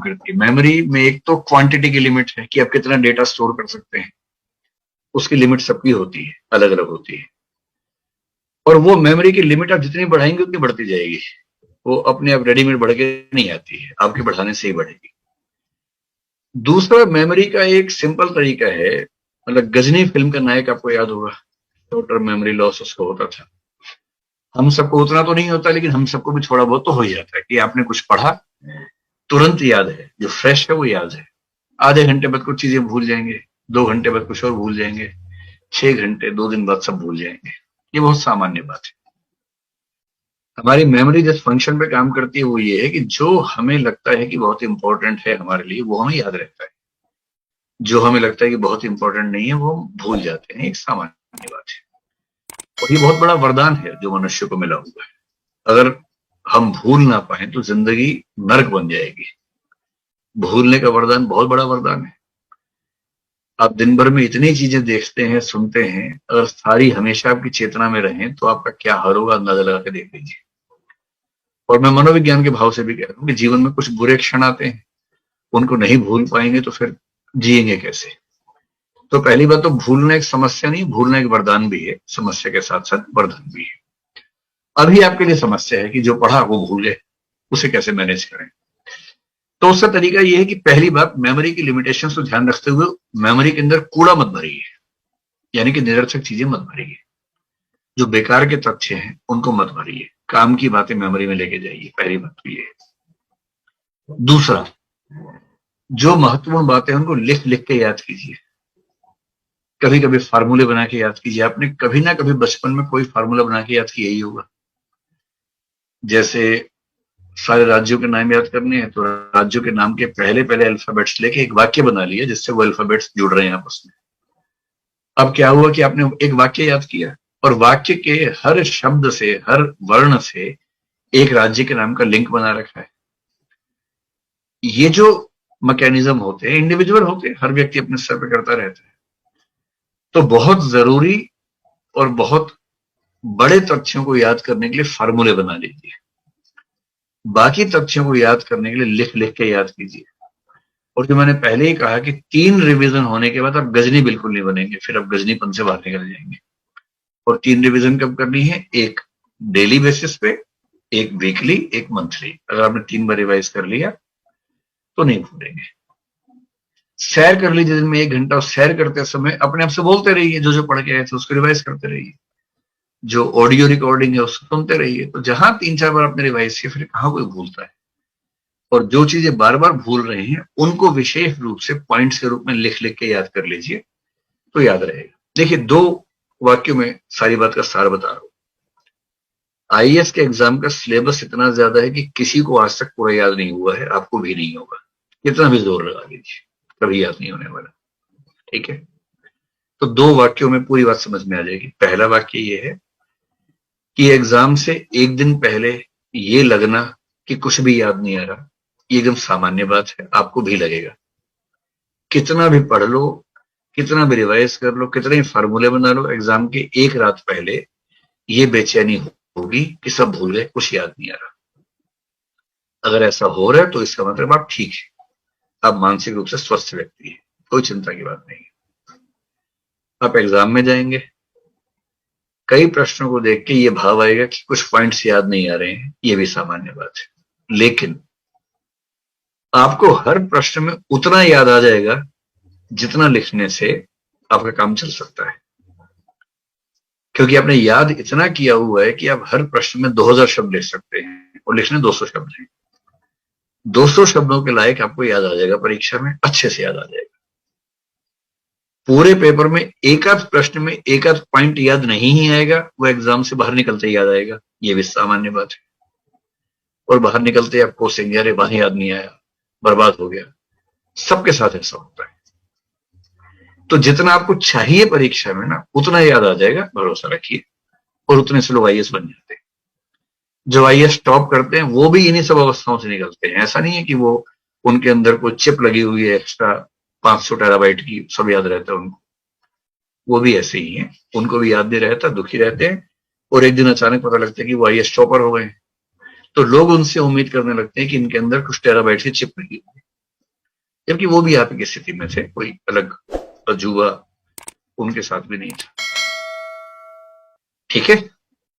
करती है। मेमोरी में एक तो क्वांटिटी की लिमिट है कि आप कितना डेटा स्टोर कर सकते हैं, उसकी लिमिट सबकी होती है, अलग अलग होती है। और वो मेमोरी की लिमिट आप जितनी बढ़ाएंगे उतनी बढ़ती जाएगी, वो अपने आप रेडीमेड बढ़ के नहीं आती है, आपके बढ़ाने से ही बढ़ेगी। दूसरा, मेमोरी का एक सिंपल तरीका है, मतलब गजनी फिल्म का नायक आपको याद होगा, टोटल मेमोरी लॉस उसको होता था। हम सबको उतना तो नहीं होता, लेकिन हम सबको भी थोड़ा बहुत तो हो ही जाता है कि आपने कुछ पढ़ा, तुरंत याद है, जो फ्रेश है वो याद है। आधे घंटे बाद कुछ चीजें भूल जाएंगे, 2 घंटे बाद कुछ और भूल जाएंगे, 6 घंटे 2 दिन बाद सब भूल जाएंगे। ये बहुत सामान्य बात है। हमारी मेमोरी जिस फंक्शन पे काम करती है वो ये है कि जो हमें लगता है कि बहुत इंपॉर्टेंट है हमारे लिए, वो हमें याद रहता है। जो हमें लगता है कि बहुत इंपॉर्टेंट नहीं है, वो हम भूल जाते हैं। एक सामान्य बात है, और ये बहुत बड़ा वरदान है जो मनुष्य को मिला हुआ है। अगर हम भूल ना पाए तो जिंदगी नर्क बन जाएगी। भूलने का वरदान बहुत बड़ा वरदान है। आप दिन भर में इतनी चीजें देखते हैं, सुनते हैं, अगर सारी हमेशा आपकी चेतना में रहें तो आपका क्या हाल होगा, अंदाजा लगा के देख लीजिए। और मैं मनोविज्ञान के भाव से भी कह रहा हूं कि जीवन में कुछ बुरे क्षण आते हैं, उनको नहीं भूल पाएंगे तो फिर जिएंगे कैसे। तो पहली बात तो भूलना एक समस्या नहीं, भूलना एक वरदान भी है, समस्या के साथ साथ वरदान भी है। अभी आपके लिए समस्या है कि जो पढ़ा वो भूल गए, उसे कैसे मैनेज करें। तो उसका तरीका यह है कि पहली बात, मेमोरी की लिमिटेशन को ध्यान रखते हुए मेमोरी के अंदर कूड़ा मत भरिए, यानी कि निरर्थक चीजें मत भरिए, जो बेकार के तथ्य हैं उनको मत भरिए, काम की बातें मेमोरी में लेके जाइए। पहली बात तो ये है। दूसरा, जो महत्वपूर्ण बातें हैं उनको लिख लिख के याद कीजिए। कभी कभी फार्मूले बना के याद कीजिए। आपने कभी ना कभी बचपन में कोई फार्मूला बना के याद किया ही होगा। जैसे सारे राज्यों के नाम याद करने हैं तो राज्यों के नाम के पहले पहले अल्फाबेट्स लेके एक वाक्य बना लिया जिससे वो अल्फाबेट्स जुड़ रहे हैं आपस में। अब क्या हुआ कि आपने एक वाक्य याद किया और वाक्य के हर शब्द से, हर वर्ण से एक राज्य के नाम का लिंक बना रखा है। ये जो मैकेनिज्म होते हैं इंडिविजुअल होते हैं, हर व्यक्ति अपने स्तर पर करता रहता है। तो बहुत जरूरी और बहुत बड़े तथ्यों को याद करने के लिए फार्मूले बना लीजिए। बाकी तथ्यों को याद करने के लिए लिख लिख के याद कीजिए। और जो मैंने पहले ही कहा कि 3 रिवीजन होने के बाद आप गजनी बिल्कुल नहीं बनेंगे, फिर आप गजनीपन से बाहर निकल जाएंगे। और 3 रिवीजन कब करनी है? एक डेली बेसिस पे, एक वीकली, एक मंथली। अगर आपने 3 बार रिवाइज कर लिया तो नहीं भूलेंगे। सैर कर लीजिए दिन में 1 घंटा, और सैर करते समय अपने आप से बोलते रहिए, जो जो पढ़ के आए थे उसको रिवाइज करते रहिए। जो ऑडियो रिकॉर्डिंग है उसको सुनते रहिए। तो जहां 3-4 बार आपने रिवाइज किया, फिर कहां कोई भूलता है। और जो चीजें बार बार भूल रहे हैं उनको विशेष रूप से पॉइंट्स के रूप में लिख लिख के याद कर लीजिए, तो याद रहेगा। देखिए, 2 वाक्यों में सारी बात का सार बता रहा हूं। आईएएस के एग्जाम का सिलेबस इतना ज्यादा है कि किसी को आज तक पूरा याद नहीं हुआ है, आपको भी नहीं होगा, कितना भी जोर लगा लीजिए, कभी याद नहीं होने वाला। ठीक है, तो 2 वाक्यों में पूरी बात समझ में आ जाएगी। पहला वाक्य ये है कि एग्जाम से 1 दिन पहले ये लगना कि कुछ भी याद नहीं आ रहा, ये एकदम सामान्य बात है, आपको भी लगेगा। कितना भी पढ़ लो, कितना भी रिवाइज कर लो, कितने फार्मूले बना लो, एग्जाम के 1 रात पहले ये बेचैनी होगी कि सब भूल गए, कुछ याद नहीं आ रहा। अगर ऐसा हो रहा है तो इसका मतलब आप ठीक है, आप मानसिक रूप से स्वस्थ व्यक्ति है, कोई चिंता की बात नहीं है। आप एग्जाम में जाएंगे, कई प्रश्नों को देख के ये भाव आएगा कि कुछ पॉइंट्स याद नहीं आ रहे हैं, ये भी सामान्य बात है। लेकिन आपको हर प्रश्न में उतना याद आ जाएगा जितना लिखने से आपका काम चल सकता है, क्योंकि आपने याद इतना किया हुआ है कि आप हर प्रश्न में 2000 शब्द लिख सकते हैं और लिखने 200 शब्द हैं। 200 शब्दों के लायक आपको याद आ जाएगा, परीक्षा में अच्छे से याद आ जाएगा। पूरे पेपर में एक आध प्रश्न में एक आध पॉइंट याद नहीं ही आएगा, वो एग्जाम से बाहर निकलते याद आएगा, ये भी सामान्य बात है। और बाहर निकलते आप कोसेंगे, अरे बाहर याद नहीं आया, बर्बाद हो गया। सबके साथ ऐसा होता है। तो जितना आपको चाहिए परीक्षा में ना, उतना याद आ जाएगा, भरोसा रखिए। और उतने से लोग आईएएस बन जाते हैं। जो आईएएस टॉप करते हैं वो भी इन्हीं सब अवस्थाओं से निकलते हैं। ऐसा नहीं है कि वो उनके अंदर कोई चिप लगी हुई है एक्स्ट्रा 500 टेराबाइट की, सब याद रहता है उनको। वो भी ऐसे ही हैं, उनको भी याद नहीं रहता, दुखी रहते हैं, और एक दिन अचानक पता लगता है कि वो आईएएस टॉपर हो गए। तो लोग उनसे उम्मीद करने लगते हैं कि इनके अंदर कुछ टेराबाइट की चिप लगी हुई है। जबकि वो भी आप ही की स्थिति में थे, कोई अलग अजूबा उनके साथ भी नहीं था। ठीक है।